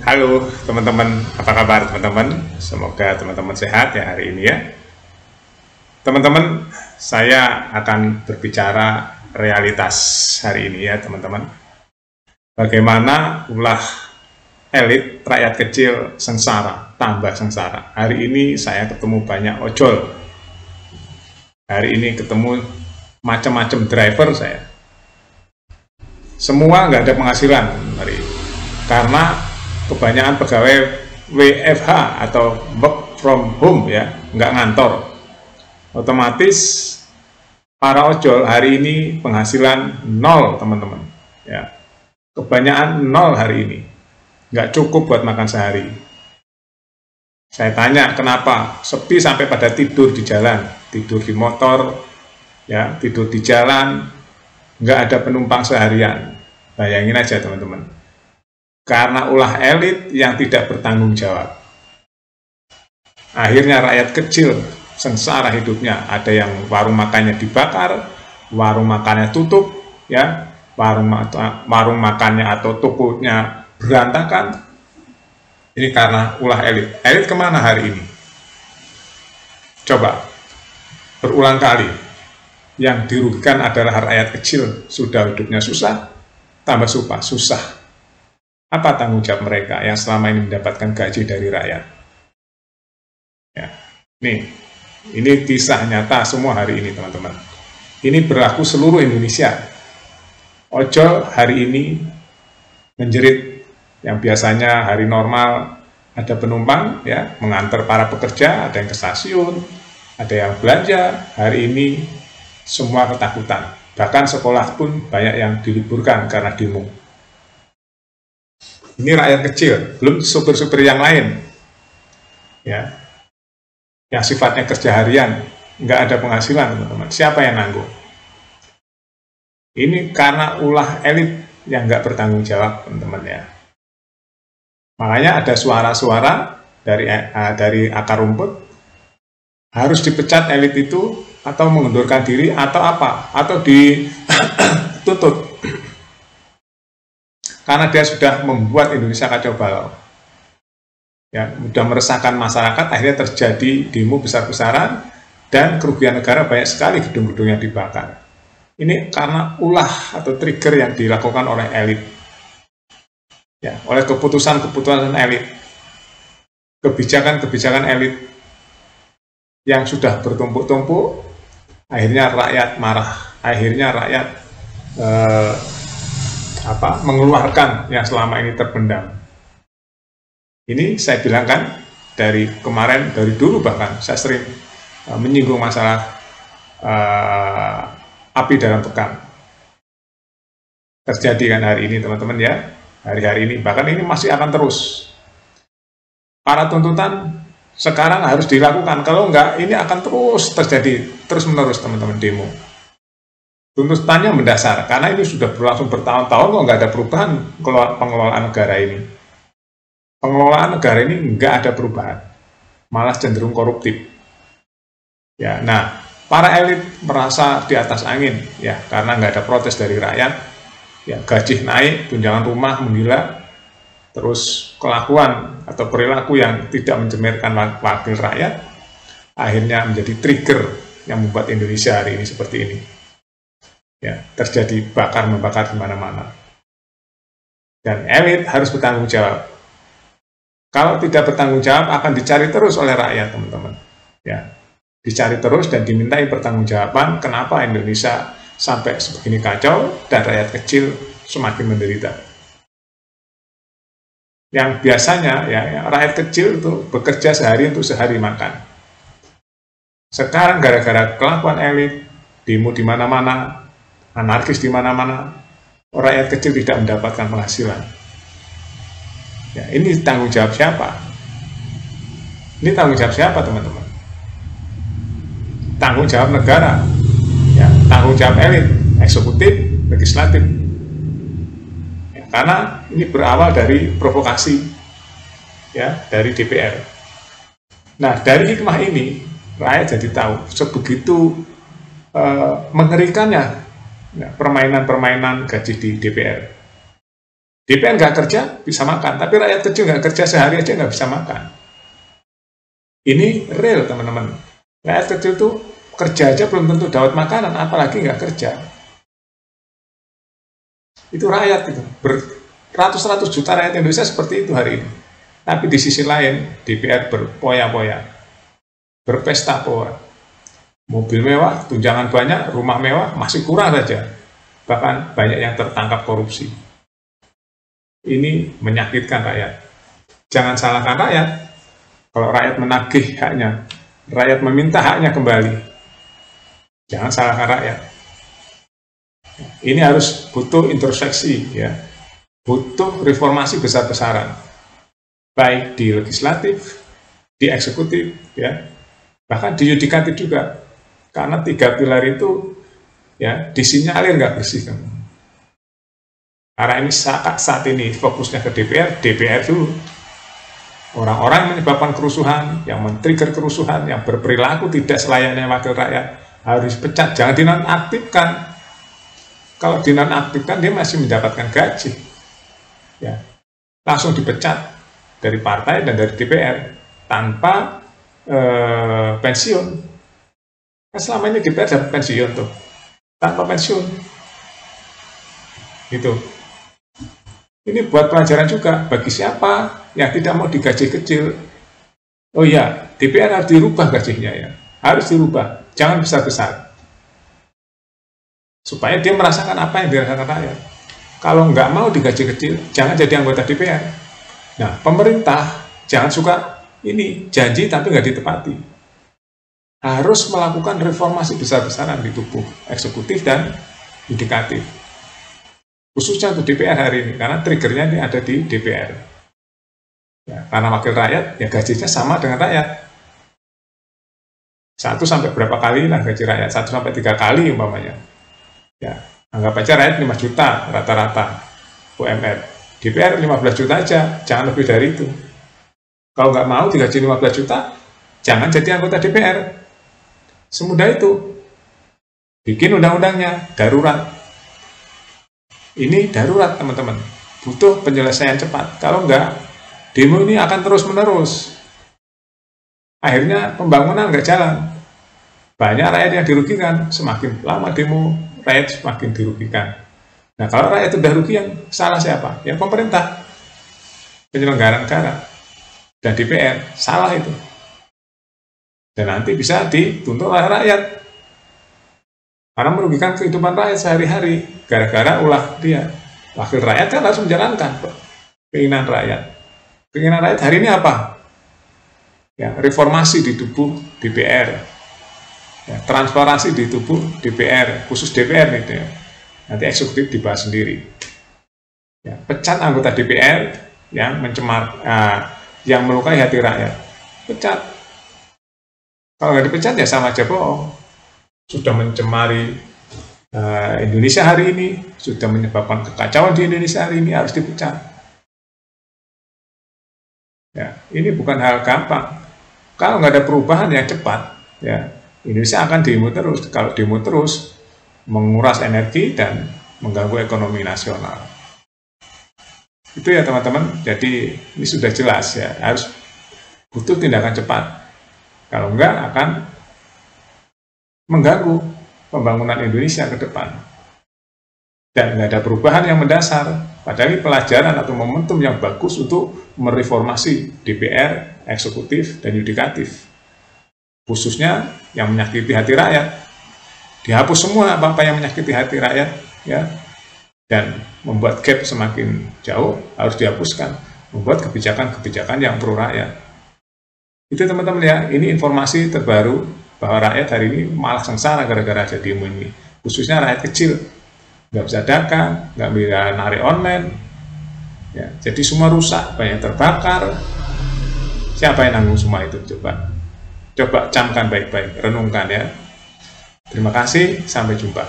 Halo teman-teman, apa kabar teman-teman? Semoga teman-teman sehat ya hari ini ya. Teman-teman, saya akan berbicara realitas hari ini ya teman-teman. Bagaimana ulah elit rakyat kecil sengsara, tambah sengsara. Hari ini saya ketemu banyak ojol. Hari ini ketemu macam-macam driver saya. Semua nggak ada penghasilan hari ini. Karena kebanyakan pegawai WFH atau work from home ya, nggak ngantor. Otomatis para ojol hari ini penghasilan nol teman-teman. Ya, kebanyakan nol hari ini, nggak cukup buat makan sehari. Saya tanya kenapa sepi sampai pada tidur di jalan, tidur di motor, ya tidur di jalan, nggak ada penumpang seharian. Bayangin aja teman-teman. Karena ulah elit yang tidak bertanggung jawab. Akhirnya rakyat kecil sengsara hidupnya. Ada yang warung makannya dibakar, warung makannya tutup, ya, warung makannya atau tokonya berantakan. Ini karena ulah elit. Elit kemana hari ini? Coba, berulang kali. Yang dirugikan adalah rakyat kecil. Sudah hidupnya susah, tambah susah. Apa tanggung jawab mereka yang selama ini mendapatkan gaji dari rakyat? Ya, ini kisah nyata semua hari ini teman-teman. Ini berlaku seluruh Indonesia. Ojol hari ini menjerit yang biasanya hari normal ada penumpang ya mengantar para pekerja, ada yang ke stasiun, ada yang belanja. Hari ini semua ketakutan. Bahkan sekolah pun banyak yang diliburkan karena demo. Ini rakyat kecil, belum supir-supir yang lain, ya, yang sifatnya kerja harian, nggak ada penghasilan, teman-teman. Siapa yang nanggung? Ini karena ulah elit yang nggak bertanggung jawab, teman-teman ya. Makanya ada suara-suara dari akar rumput harus dipecat elit itu atau mengundurkan diri atau apa, atau dituntut. Karena dia sudah membuat Indonesia kacau balau. Ya, sudah meresahkan masyarakat, akhirnya terjadi demo besar-besaran, dan kerugian negara banyak sekali gedung-gedung yang dibakar. Ini karena ulah atau trigger yang dilakukan oleh elit. Ya, oleh keputusan-keputusan elit. Kebijakan-kebijakan elit yang sudah bertumpuk-tumpuk, akhirnya rakyat marah. Akhirnya rakyat mengeluarkan yang selama ini terpendam. Ini saya bilang kan dari kemarin, dari dulu bahkan saya sering menyinggung masalah api dalam bekam. Terjadi kan hari ini teman-teman ya, hari-hari ini, bahkan ini masih akan terus. Para tuntutan sekarang harus dilakukan, kalau enggak ini akan terus terjadi, terus-menerus teman-teman demo. Tuntutannya mendasar, karena ini sudah berlangsung bertahun-tahun kok nggak ada perubahan pengelolaan negara ini. Pengelolaan negara ini nggak ada perubahan, malah cenderung koruptif. Ya, nah, para elit merasa di atas angin, ya, karena nggak ada protes dari rakyat. Ya, gaji naik, tunjangan rumah menggila, terus kelakuan atau perilaku yang tidak mencemarkan wakil rakyat, akhirnya menjadi trigger yang membuat Indonesia hari ini seperti ini. Ya, terjadi bakar-membakar di mana-mana. Dan elit harus bertanggung jawab. Kalau tidak bertanggung jawab akan dicari terus oleh rakyat, teman-teman. Ya, dicari terus dan dimintai pertanggungjawaban kenapa Indonesia sampai sebegini kacau dan rakyat kecil semakin menderita. Yang biasanya ya rakyat kecil itu bekerja sehari untuk sehari makan. Sekarang gara-gara kelakuan elit, demo di mana-mana, anarkis di mana-mana, rakyat kecil tidak mendapatkan penghasilan. Ya, ini tanggung jawab siapa? Ini tanggung jawab siapa, teman-teman? Tanggung jawab negara, ya, tanggung jawab elit, eksekutif, legislatif. Ya, karena ini berawal dari provokasi, ya, dari DPR. Nah, dari hikmah ini, rakyat jadi tahu sebegitu mengerikannya permainan-permainan gaji di DPR. DPR nggak kerja bisa makan, tapi rakyat kecil nggak kerja sehari aja nggak bisa makan. Ini real teman-teman. Rakyat kecil tuh kerja aja belum tentu dapat makanan, apalagi nggak kerja. Itu rakyat itu, beratus-ratus juta rakyat Indonesia seperti itu hari ini. Tapi di sisi lain, DPR berpoya-poya, berpesta-pora. Mobil mewah, tunjangan banyak, rumah mewah, masih kurang saja. Bahkan banyak yang tertangkap korupsi. Ini menyakitkan rakyat. Jangan salahkan rakyat. Kalau rakyat menagih haknya, rakyat meminta haknya kembali. Jangan salahkan rakyat. Ini harus butuh introspeksi, ya. Butuh reformasi besar-besaran. Baik di legislatif, di eksekutif, ya, bahkan di yudikatif juga, karena 3 pilar itu ya disinyalir nggak bersih kan. Karena ini saat ini fokusnya ke DPR dulu. Orang-orang yang menyebabkan kerusuhan, yang men-trigger kerusuhan, yang berperilaku tidak selayaknya wakil rakyat harus dipecat, jangan dinonaktifkan. Kalau dinonaktifkan dia masih mendapatkan gaji, ya, langsung dipecat dari partai dan dari DPR tanpa pensiun. Kan selama ini DPR dapat pensiun tuh, tanpa pensiun. Gitu. Ini buat pelajaran juga bagi siapa yang tidak mau digaji kecil. Oh iya, DPR harus dirubah gajinya ya, harus dirubah, jangan besar-besar. Supaya dia merasakan apa yang dirasakan rakyat. Kalau nggak mau digaji kecil, jangan jadi anggota DPR. Nah, pemerintah jangan suka ini janji tapi nggak ditepati. Harus melakukan reformasi besar-besaran di tubuh eksekutif dan yudikatif. Khususnya untuk DPR hari ini, karena triggernya ini ada di DPR. Ya, karena wakil rakyat, ya gajinya sama dengan rakyat. 1 sampai berapa kali lah gaji rakyat, 1 sampai 3 kali umpamanya. Ya, anggap aja rakyat 5 juta rata-rata UMR. DPR 15 juta aja, jangan lebih dari itu. Kalau nggak mau digaji 15 juta, jangan jadi anggota DPR. Semudah itu. Bikin undang-undangnya, darurat. Ini darurat teman-teman. Butuh penyelesaian cepat. Kalau nggak, demo ini akan terus-menerus. Akhirnya pembangunan nggak jalan. Banyak rakyat yang dirugikan. Semakin lama demo, rakyat semakin dirugikan. Nah, kalau rakyat sudah rugi, yang salah siapa? Yang pemerintah, penyelenggara negara, dan DPR. Salah itu. Dan nanti bisa dituntut oleh rakyat. Karena merugikan kehidupan rakyat sehari-hari. Gara-gara ulah dia. Wakil rakyat kan harus menjalankan keinginan rakyat. Keinginan rakyat hari ini apa? Ya, reformasi di tubuh DPR. Ya, transparansi di tubuh DPR, khusus DPR nih. Ya. Nanti eksekutif dibahas sendiri. Ya, pecat anggota DPR yang yang melukai hati rakyat. Pecat. Kalau nggak dipecat ya sama aja bohong. Sudah mencemari Indonesia hari ini, sudah menyebabkan kekacauan di Indonesia hari ini, harus dipecat. Ya, ini bukan hal gampang. Kalau nggak ada perubahan yang cepat, ya Indonesia akan demo terus. Kalau demo terus, menguras energi dan mengganggu ekonomi nasional. Itu ya teman-teman. Jadi ini sudah jelas ya, harus butuh tindakan cepat. Kalau enggak akan mengganggu pembangunan Indonesia ke depan. Dan nggak ada perubahan yang mendasar. Padahal ini pelajaran atau momentum yang bagus untuk mereformasi DPR, eksekutif, dan yudikatif. Khususnya yang menyakiti hati rakyat. Dihapus semua apa-apa yang menyakiti hati rakyat, ya, dan membuat gap semakin jauh harus dihapuskan, membuat kebijakan-kebijakan yang pro rakyat. Itu teman-teman ya, ini informasi terbaru bahwa rakyat hari ini malah sengsara gara-gara ada demo ini, khususnya rakyat kecil, nggak bisa dagang, nggak bisa narik online, ya, jadi semua rusak, banyak terbakar. Siapa yang nanggung semua itu? Coba camkan baik-baik, renungkan ya. Terima kasih, sampai jumpa.